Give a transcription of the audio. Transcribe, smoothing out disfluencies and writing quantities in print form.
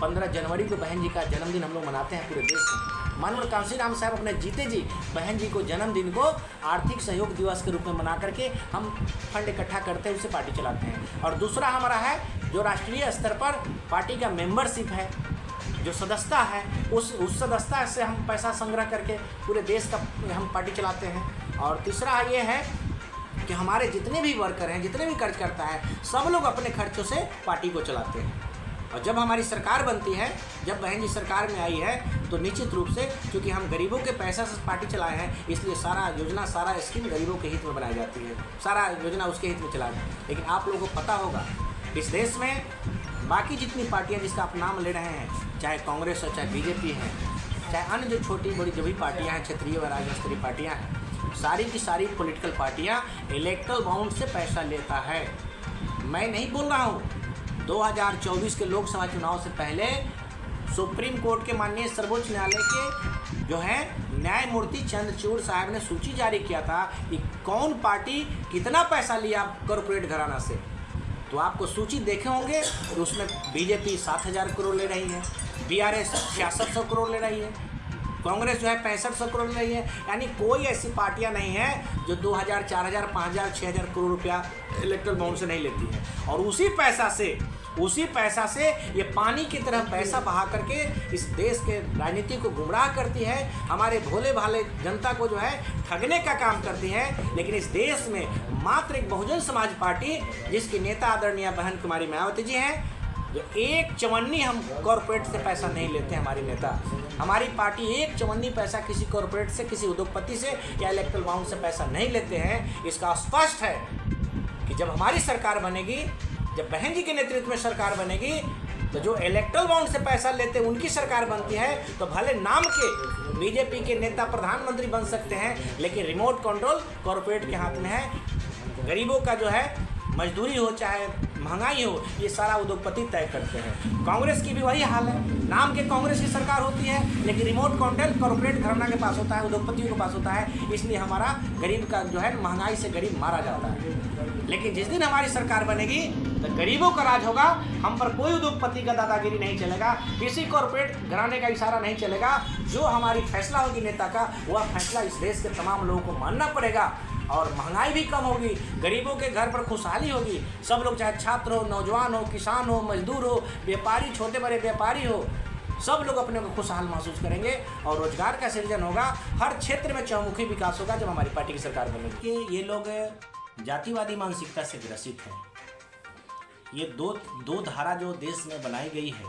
15 जनवरी को बहन जी का जन्मदिन हम लोग मनाते हैं पूरे देश में। माननीय कांशीराम साहब अपने जीते जी बहन जी को जन्मदिन को आर्थिक सहयोग दिवस के रूप में मना करके हम फंड इकट्ठा करते हैं, उससे पार्टी चलाते हैं। और दूसरा हमारा है जो राष्ट्रीय स्तर पर पार्टी का मेंबरशिप है, जो सदस्यता है, उस सदस्यता से हम पैसा संग्रह करके पूरे देश का हम पार्टी चलाते हैं। और तीसरा ये है कि हमारे जितने भी वर्कर हैं, जितने भी कार्यकर्ता हैं, सब लोग अपने खर्चों से पार्टी को चलाते हैं। और जब हमारी सरकार बनती है, जब बहन जी सरकार में आई है, तो निश्चित रूप से क्योंकि हम गरीबों के पैसा से पार्टी चलाए हैं, इसलिए सारा योजना, सारा स्कीम गरीबों के हित में बनाई जाती है, सारा योजना उसके हित में चलाते हैं। लेकिन आप लोगों को पता होगा इस देश में बाकी जितनी पार्टियाँ जिसका आप नाम ले रहे हैं, चाहे कांग्रेस हो, चाहे बीजेपी है, चाहे अन्य जो छोटी बड़ी जो भी पार्टियाँ हैं, क्षेत्रीय व राज्य स्तरीय पार्टियाँ हैं, सारी की सारी पॉलिटिकल पार्टियां इलेक्ट्रल बाउंड से पैसा लेता है। मैं नहीं बोल रहा हूं, 2024 के लोकसभा चुनाव से पहले सुप्रीम कोर्ट के माननीय सर्वोच्च न्यायालय के जो है न्यायमूर्ति चंद्रचूड़ साहब ने सूची जारी किया था कि कौन पार्टी कितना पैसा लिया कॉर्पोरेट घराना से। तो आपको सूची देखे होंगे तो उसमें बीजेपी 7,000 करोड़ ले रही है, BRS 6600 करोड़ ले रही है, कांग्रेस जो है 6500 करोड़ ले रही है। यानी कोई ऐसी पार्टियां नहीं है जो 2000, 4000, 5000, 6000 करोड़ रुपया इलेक्ट्रल बाउंड से नहीं लेती है। और उसी पैसा से ये पानी की तरह पैसा बहा करके इस देश के राजनीति को गुमराह करती है, हमारे भोले भाले जनता को जो है ठगने का काम करती है। लेकिन इस देश में मात्र एक बहुजन समाज पार्टी, जिसकी नेता आदरणीय बहन कुमारी मायावती जी हैं, जो एक चवन्नी हम कॉरपोरेट से पैसा नहीं लेते हैं। हमारी नेता, हमारी पार्टी एक चवन्नी पैसा किसी कॉरपोरेट से, किसी उद्योगपति से या इलेक्ट्रल बाउंड से पैसा नहीं लेते हैं। इसका स्पष्ट है कि जब हमारी सरकार बनेगी, जब बहन जी के नेतृत्व में सरकार बनेगी, तो जो इलेक्ट्रल बाउंड से पैसा लेते हैं उनकी सरकार बनती है, तो भले नाम के बीजेपी के नेता प्रधानमंत्री बन सकते हैं, लेकिन रिमोट कंट्रोल कॉरपोरेट के हाथ में है। गरीबों का जो है मजदूरी हो चाहे महंगाई हो, ये सारा उद्योगपति तय करते हैं। कांग्रेस की भी वही हाल है, नाम के कांग्रेस की सरकार होती है, लेकिन रिमोट कंट्रोल कॉर्पोरेट घराना के पास होता है, उद्योगपतियों के पास होता है। इसलिए हमारा गरीब का जो है महंगाई से गरीब मारा जाता है। लेकिन जिस दिन हमारी सरकार बनेगी तो गरीबों का राज होगा, हम पर कोई उद्योगपति का दादागिरी नहीं चलेगा, किसी कॉर्पोरेट घराने का इशारा नहीं चलेगा। जो हमारी फैसला होगी नेता का, वह फैसला इस देश के तमाम लोगों को मानना पड़ेगा। और महंगाई भी कम होगी, गरीबों के घर पर खुशहाली होगी। सब लोग चाहे छात्र हो, नौजवान हो, किसान हो, मजदूर हो, व्यापारी, छोटे बड़े व्यापारी हो, सब लोग अपने को खुशहाल महसूस करेंगे और रोजगार का सृजन होगा। हर क्षेत्र में चहुमुखी विकास होगा जब हमारी पार्टी की सरकार बनेगी। ये लोग जातिवादी मानसिकता से ग्रसित हैं। ये दो धारा जो देश में बनाई गई है,